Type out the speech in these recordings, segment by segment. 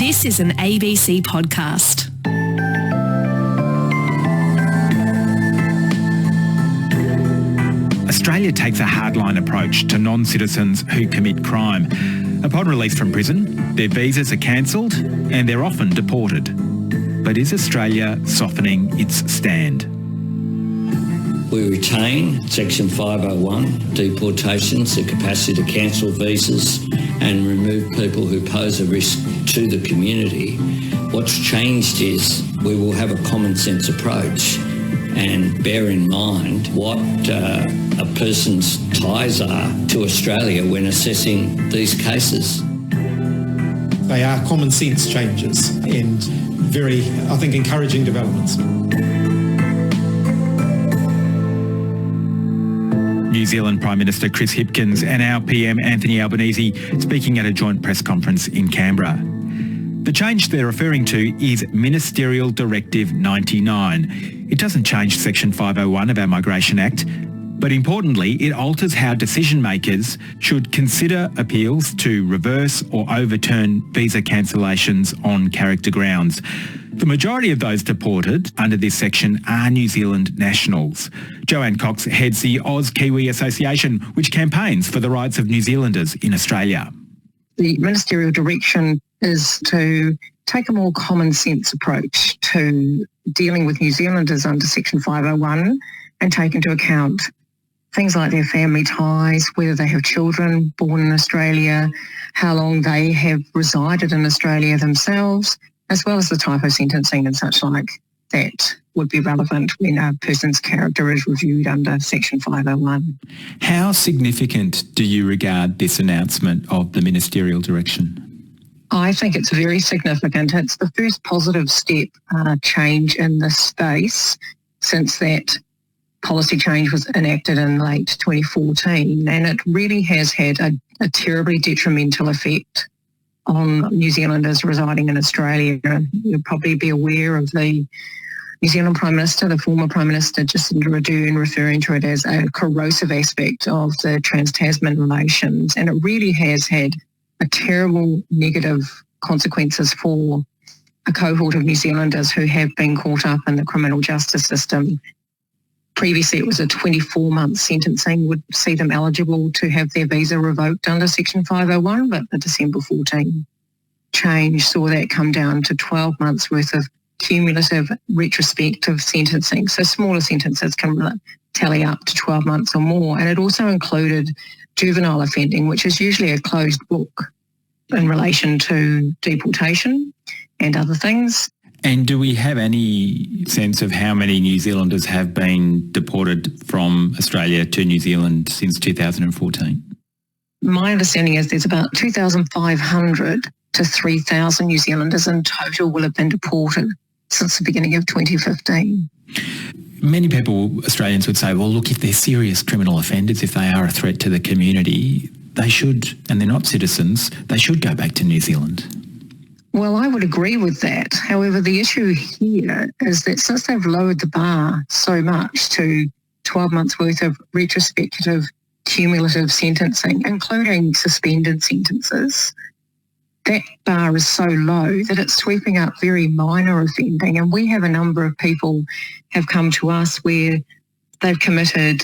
This is an ABC podcast. Australia takes a hardline approach to non-citizens who commit crime. Upon release from prison, their visas are cancelled and they're often deported. But is Australia softening its stand? We retain Section 501, deportations, the capacity to cancel visas and remove people who pose a risk to the community. What's changed is we will have a common sense approach and bear in mind what a person's ties are to Australia when assessing these cases. They are common sense changes and very, I think, encouraging developments. New Zealand Prime Minister Chris Hipkins and our PM Anthony Albanese speaking at a joint press conference in Canberra. The change they're referring to is Ministerial Directive 99. It doesn't change Section 501 of our Migration Act, but importantly, it alters how decision makers should consider appeals to reverse or overturn visa cancellations on character grounds. The majority of those deported under this section are New Zealand nationals. Joanne Cox heads the Kiwi Association, which campaigns for the rights of New Zealanders in Australia. The ministerial direction is to take a more common sense approach to dealing with New Zealanders under Section 501 and take into account things like their family ties, whether they have children born in Australia, how long they have resided in Australia themselves, as well as the type of sentencing and such like that would be relevant when a person's character is reviewed under Section 501. How significant do you regard this announcement of the ministerial direction? I think it's very significant. It's the first positive step change in this space since that policy change was enacted in late 2014, and it really has had a terribly detrimental effect on New Zealanders residing in Australia. You'll probably be aware of the New Zealand Prime Minister, the former Prime Minister Jacinda Ardern, referring to it as a corrosive aspect of the trans-Tasman relations, and it really has had a terrible negative consequences for a cohort of New Zealanders who have been caught up in the criminal justice system. Previously, it was a 24-month sentencing would see them eligible to have their visa revoked under Section 501, but the December 14 change saw that come down to 12 months worth of cumulative retrospective sentencing. So smaller sentences can tally up to 12 months or more. And it also included juvenile offending, which is usually a closed book in relation to deportation and other things. And do we have any sense of how many New Zealanders have been deported from Australia to New Zealand since 2014? My understanding is there's about 2,500 to 3,000 New Zealanders in total will have been deported since the beginning of 2015. Many people, Australians, would say, well, look, if they're serious criminal offenders, if they are a threat to the community, they should, and they're not citizens, they should go back to New Zealand. Well, I would agree with that. However, the issue here is that since they've lowered the bar so much to 12 months worth of retrospective cumulative sentencing, including suspended sentences, that bar is so low that it's sweeping up very minor offending. And we have a number of people have come to us where they've committed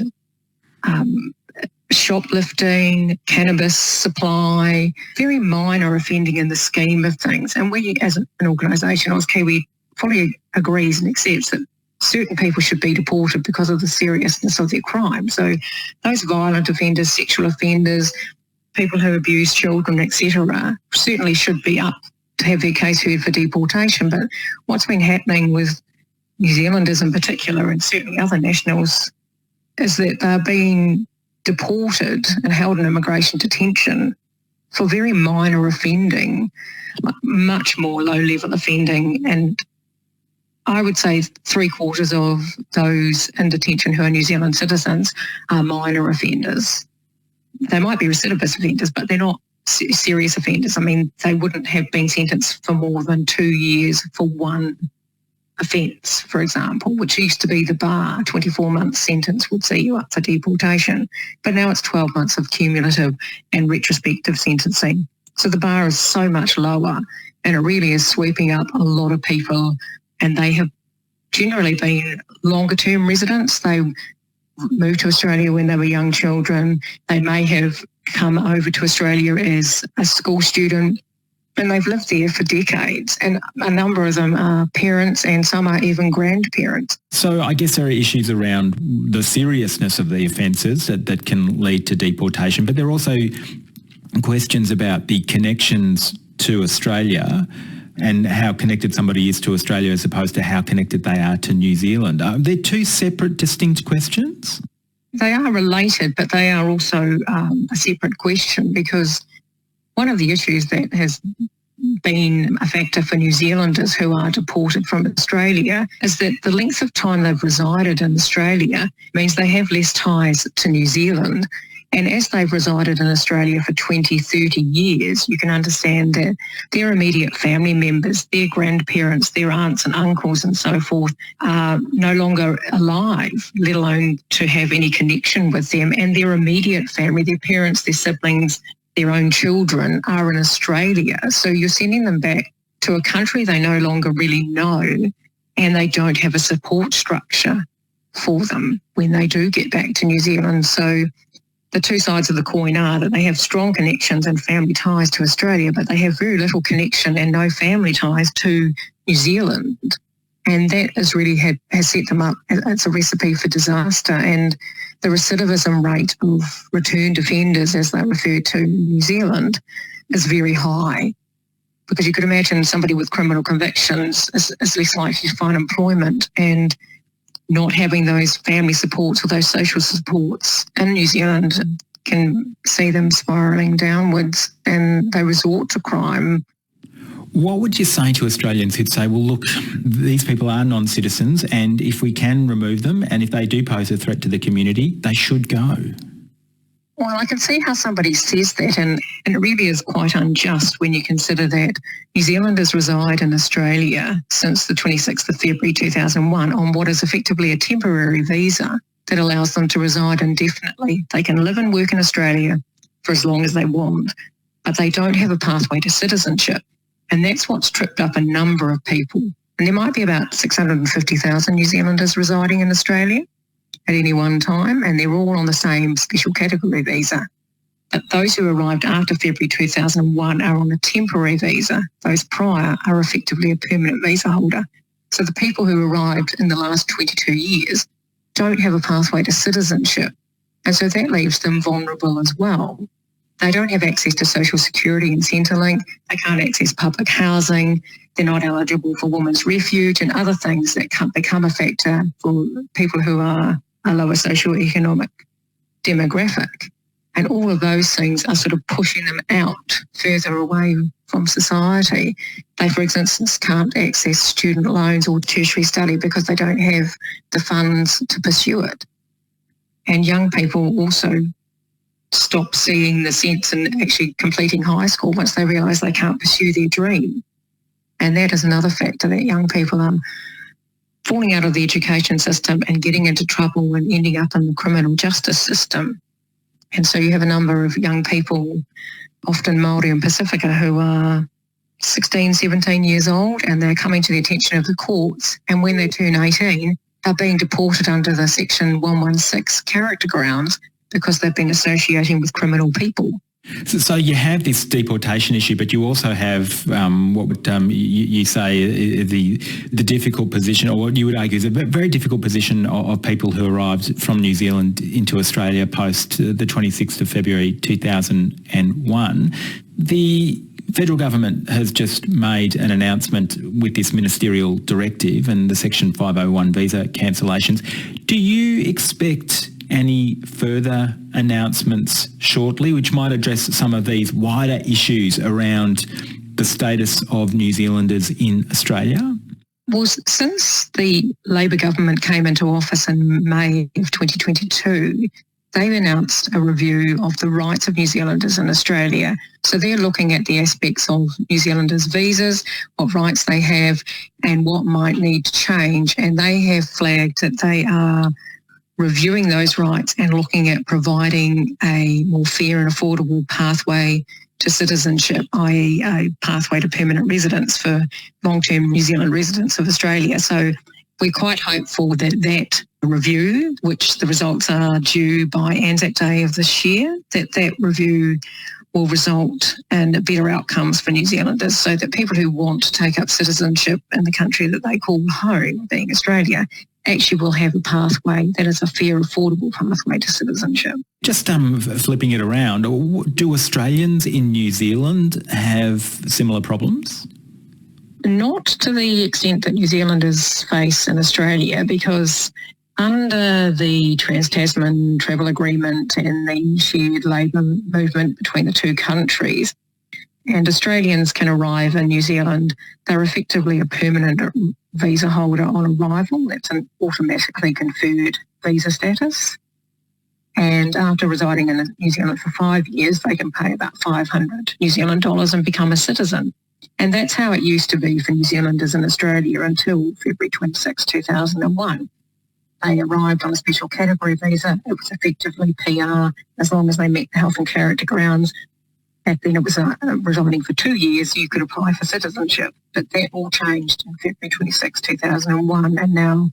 shoplifting, cannabis supply, very minor offending in the scheme of things. And we, as an organisation, Kiwi, fully agrees and accepts that certain people should be deported because of the seriousness of their crime. So those violent offenders, sexual offenders, people who abuse children, etc., certainly should be up to have their case heard for deportation. But what's been happening with New Zealanders in particular, and certainly other nationals, is that they're being deported and held in immigration detention for very minor offending, much more low-level offending. And I would say 3/4 of those in detention who are New Zealand citizens are minor offenders. They might be recidivist offenders, but they're not serious offenders. I mean, they wouldn't have been sentenced for more than 2 years for one offence, for example, which used to be the bar. 24-month sentence would see you up for deportation. But now it's 12 months of cumulative and retrospective sentencing. So the bar is so much lower, and it really is sweeping up a lot of people, and they have generally been longer-term residents. They moved to Australia when they were young children. They may have come over to Australia as a school student, and they've lived there for decades. And a number of them are parents, and some are even grandparents. So I guess there are issues around the seriousness of the offences that can lead to deportation, but there are also questions about the connections to Australia and how connected somebody is to Australia as opposed to how connected they are to New Zealand. They're two separate, distinct questions? They are related, but they are also a separate question, because one of the issues that has been a factor for New Zealanders who are deported from Australia is that the length of time they've resided in Australia means they have less ties to New Zealand. And as they've resided in Australia for 20, 30 years, you can understand that their immediate family members, their grandparents, their aunts and uncles and so forth are no longer alive, let alone to have any connection with them. And their immediate family, their parents, their siblings, their own children are in Australia. So you're sending them back to a country they no longer really know, and they don't have a support structure for them when they do get back to New Zealand. So the two sides of the coin are that they have strong connections and family ties to Australia, but they have very little connection and no family ties to New Zealand. And that has really has set them up. It's a recipe for disaster. And the recidivism rate of returned offenders, as they're referred to in New Zealand, is very high. Because you could imagine somebody with criminal convictions is less likely to find employment, and not having those family supports or those social supports in New Zealand can see them spiralling downwards, and they resort to crime. What would you say to Australians who'd say, well, look, these people are non-citizens, and if we can remove them, and if they do pose a threat to the community, they should go? Well, I can see how somebody says that, and it really is quite unjust when you consider that New Zealanders reside in Australia since the 26th of February 2001 on what is effectively a temporary visa that allows them to reside indefinitely. They can live and work in Australia for as long as they want, but they don't have a pathway to citizenship. And that's what's tripped up a number of people. And there might be about 650,000 New Zealanders residing in Australia at any one time, and they're all on the same special category visa. But those who arrived after February 2001 are on a temporary visa. Those prior are effectively a permanent visa holder. So the people who arrived in the last 22 years don't have a pathway to citizenship. And so that leaves them vulnerable as well. They don't have access to social security and Centrelink. They can't access public housing. They're not eligible for women's refuge and other things that can become a factor for people who are a lower socioeconomic demographic. And all of those things are sort of pushing them out further away from society. They, for instance, can't access student loans or tertiary study because they don't have the funds to pursue it. And young people also stop seeing the sense in actually completing high school once they realise they can't pursue their dream. And that is another factor, that young people are falling out of the education system and getting into trouble and ending up in the criminal justice system. And so you have a number of young people, often Māori and Pacifica, who are 16, 17 years old, and they're coming to the attention of the courts. And when they turn 18, they're being deported under the Section 116 character grounds because they've been associating with criminal people. So you have this deportation issue, but you also have what would you say the difficult position, or what you would argue is a very difficult position of people who arrived from New Zealand into Australia post the 26th of February 2001. The federal government has just made an announcement with this ministerial directive and the Section 501 visa cancellations. Do you expect any further announcements shortly which might address some of these wider issues around the status of New Zealanders in Australia? Well, since the Labor government came into office in May of 2022, they've announced a review of the rights of New Zealanders in Australia. So they're looking at the aspects of New Zealanders' visas, what rights they have, and what might need to change. And they have flagged that they are reviewing those rights and looking at providing a more fair and affordable pathway to citizenship, i.e. a pathway to permanent residence for long-term New Zealand residents of Australia. So we're quite hopeful that that review, which the results are due by Anzac Day of this year, that review will result in better outcomes for New Zealanders, so that people who want to take up citizenship in the country that they call home, being Australia, actually will have a pathway that is a fair, affordable pathway to citizenship. Just flipping it around, do Australians in New Zealand have similar problems? Not to the extent that New Zealanders face in Australia, because under the Trans-Tasman Travel Agreement and the shared labour movement between the two countries, and Australians can arrive in New Zealand, they're effectively a permanent visa holder on arrival. That's an automatically conferred visa status. And after residing in New Zealand for 5 years, they can pay about 500 New Zealand dollars and become a citizen. And that's how it used to be for New Zealanders in Australia until February 26, 2001. They arrived on a special category visa. It was effectively PR as long as they met the health and character grounds. Back then it was residing for 2 years, you could apply for citizenship. But that all changed in February 26, 2001, and now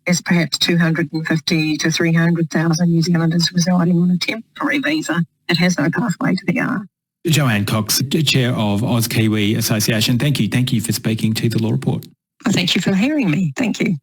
there's perhaps 250 to 300,000 New Zealanders residing on a temporary visa that has no pathway to PR. Joanne Cox, Chair of Oz Kiwi Association, thank you. Thank you for speaking to The Law Report. Thank you for hearing me. Thank you.